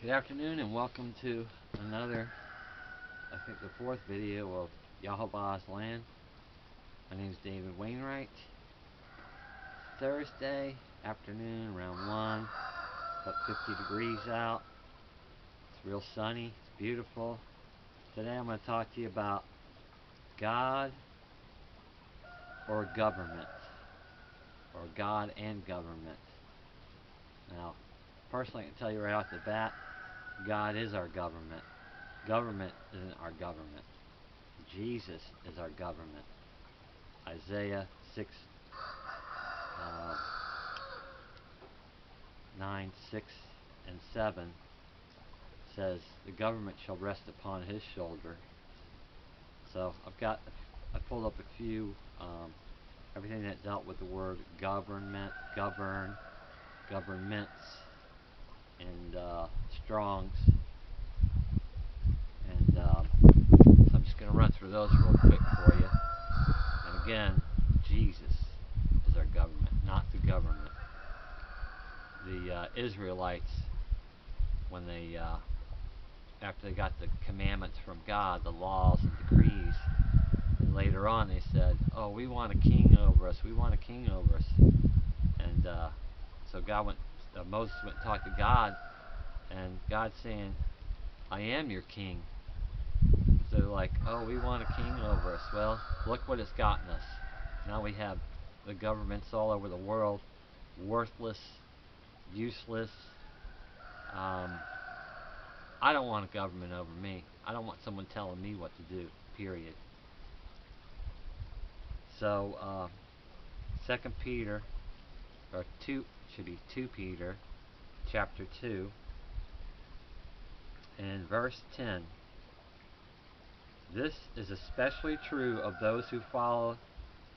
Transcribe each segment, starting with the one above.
Good afternoon and welcome to another, I think the fourth video of Yahweh's Land. My name is David Wainwright. Thursday afternoon around 1, about 50 degrees out. It's real sunny, it's beautiful. Today I'm going to talk to you about God or government, or God and government. Now, personally I can tell you right off the bat, God is our government. Government isn't our government. Jesus is our government. Isaiah 9, 6, and 7 says the government shall rest upon his shoulder. So I pulled up a few, everything that dealt with the word government, govern, governments, and Strong's, and so I'm just going to run through those real quick for you. And again, Jesus is our government, not the government. The Israelites, when they after they got the commandments from God, the laws and decrees, and later on they said, "Oh, we want a king over us. We want a king over us." And so Moses went and talked to God, and God's saying, "I am your king." So they're like, "Oh, we want a king over us." Well, look what it's gotten us. Now we have the governments all over the world, worthless, useless. I don't want a government over me. I don't want someone telling me what to do, period. So, 2 Peter, or 2, should be 2 Peter, chapter 2, and verse 10. This is especially true of those who follow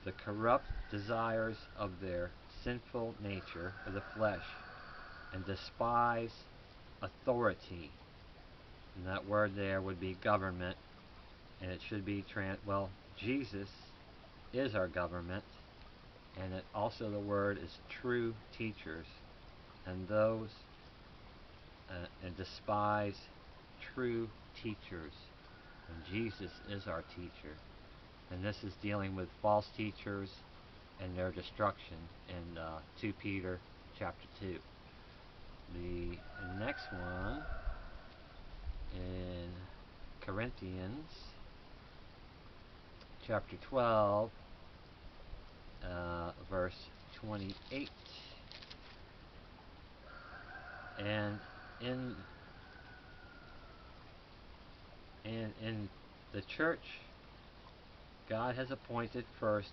the corrupt desires of their sinful nature of the flesh and despise authority. And that word there would be government, and it should be Jesus is our government, and also the word is true teachers, and those and despise true teachers. And Jesus is our teacher, and this is dealing with false teachers and their destruction in 2 Peter chapter 2. The next one in Corinthians chapter 12, verse 28. And in the church, God has appointed first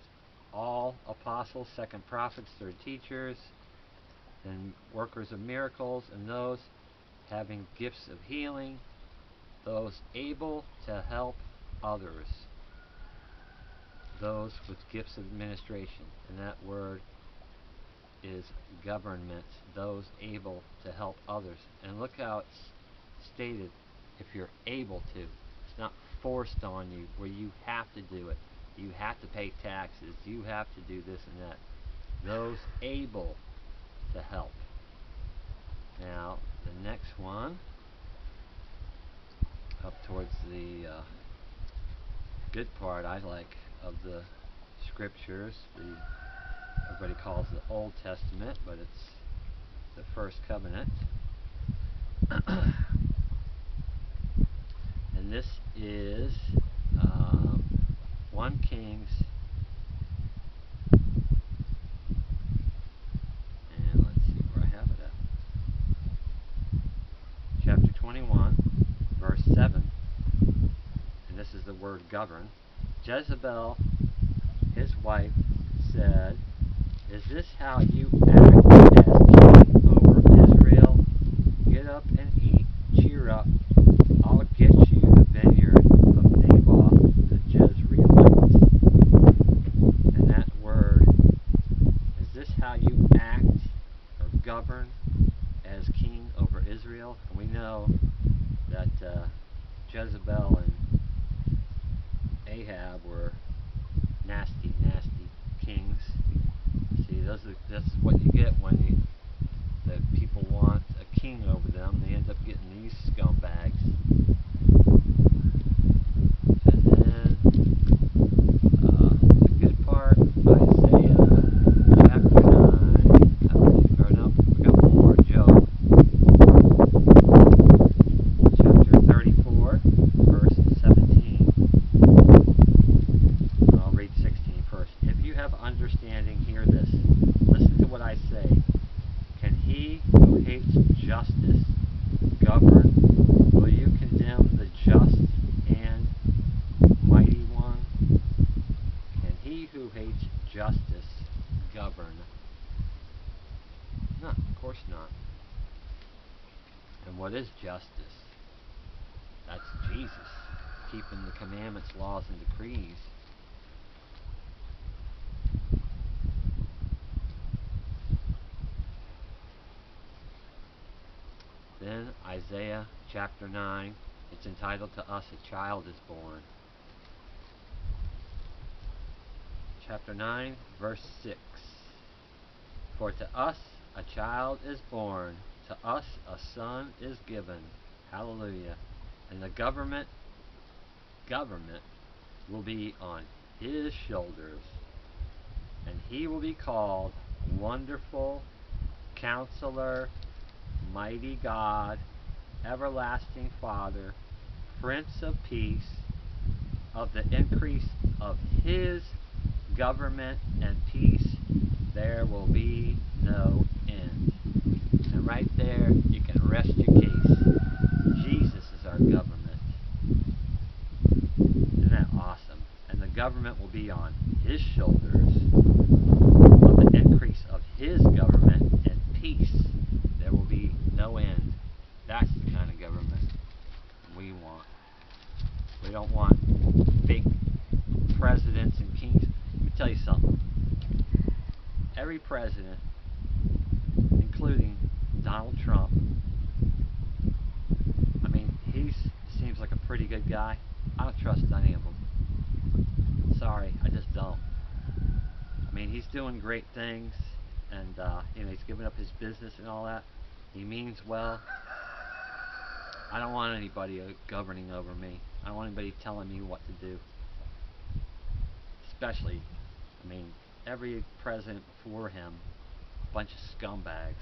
all apostles, second prophets, third teachers, and workers of miracles, and those having gifts of healing, those able to help others, those with gifts of administration. And that word is government, those able to help others. And look how it's stated, if you're able to. It's not forced on you where you have to do it. You have to pay taxes. You have to do this and that. Those able to help. Now, the next one, up towards the good part, I like, of the scriptures. Everybody calls the Old Testament, but it's the first covenant. And this is 1 Kings, and let's see where I have it at. Chapter 21, verse 7, and this is the word govern. Jezebel, his wife, said, "Is this how you act as king over Israel? Get up and eat, cheer up. I'll get you the vineyard of Naboth the Jezreelite." And that word, is this how you act or govern as king over Israel? And we know that Jezebel and Ahab were nasty, nasty kings. See, this is what you get when the people want a king over them. They end up getting these justice govern? Will you condemn the just and mighty one? Can he who hates justice govern? No, of course not. And what is justice? That's Jesus, keeping the commandments, laws, and decrees. Then Isaiah chapter 9, it's entitled, To Us a Child is Born. Chapter 9, verse 6. For to us a child is born, to us a son is given. Hallelujah. And the government will be on his shoulders. And he will be called Wonderful Counselor, Mighty God, Everlasting Father, Prince of Peace. Of the increase of his government and peace there will be no end. And right there you can rest your case. Jesus is our government. Isn't that awesome? And the government will be on his shoulders. Of the increase of his government and peace there will be no end. That's the kind of government we want. We don't want fake presidents and kings. Let me tell you something. Every president, including Donald Trump, I mean, he seems like a pretty good guy. I don't trust any of them. Sorry, I just don't. I mean, he's doing great things, and he's giving up his business and all that. He means well. I don't want anybody governing over me. I don't want anybody telling me what to do. Especially, I mean, every president before him, a bunch of scumbags.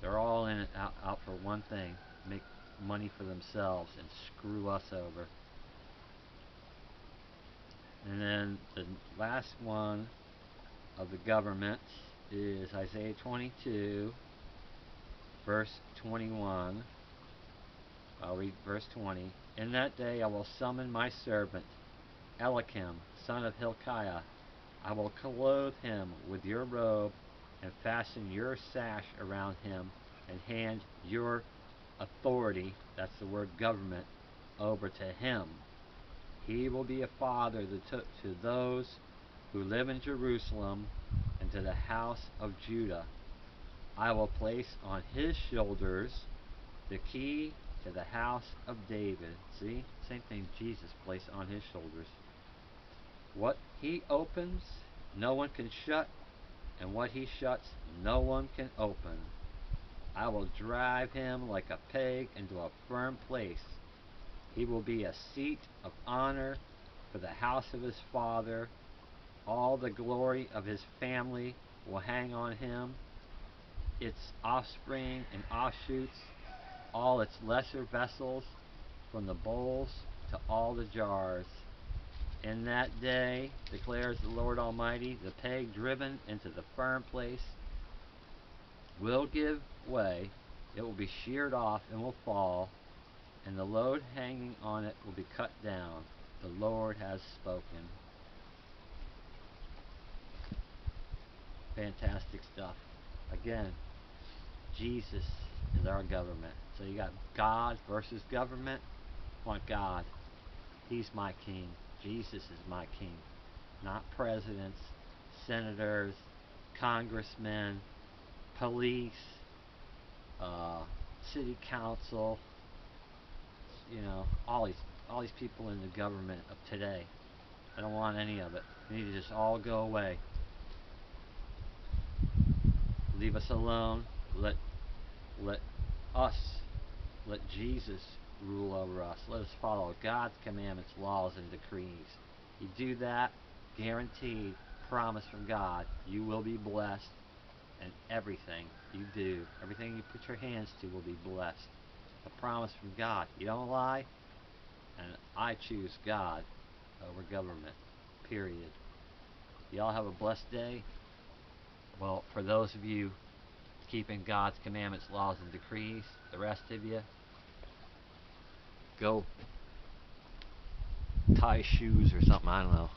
They're all in it out for one thing, make money for themselves and screw us over. And then the last one of the government is Isaiah 22, verse 21. I'll read verse 20. In that day I will summon my servant, Eliakim, son of Hilkiah. I will clothe him with your robe and fasten your sash around him and hand your authority, that's the word government, over to him. He will be a father to those who live in Jerusalem and to the house of Judah. I will place on his shoulders the key to the house of David. See? Same thing Jesus placed on his shoulders. What he opens, no one can shut, and what he shuts, no one can open. I will drive him like a peg into a firm place. He will be a seat of honor for the house of his father. All the glory of his family will hang on him, its offspring and offshoots, all its lesser vessels, from the bowls to all the jars. In that day, declares the Lord Almighty, the peg driven into the firm place will give way, it will be sheared off and will fall, and the load hanging on it will be cut down. The Lord has spoken. Fantastic stuff. Again, Jesus is our government. So you got God versus government. I want God. He's my king. Jesus is my king. Not presidents, senators, congressmen, police, city council, all these people in the government of today. I don't want any of it. They need to just all go away. Leave us alone. Let Jesus rule over us. Let us follow God's commandments, laws, and decrees. You do that, guaranteed, promise from God, you will be blessed, and everything you do, everything you put your hands to will be blessed. A promise from God. You don't lie, and I choose God over government. Period. Y'all have a blessed day. Well, for those of you keeping God's commandments, laws, and decrees. The rest of you, go tie shoes or something, I don't know.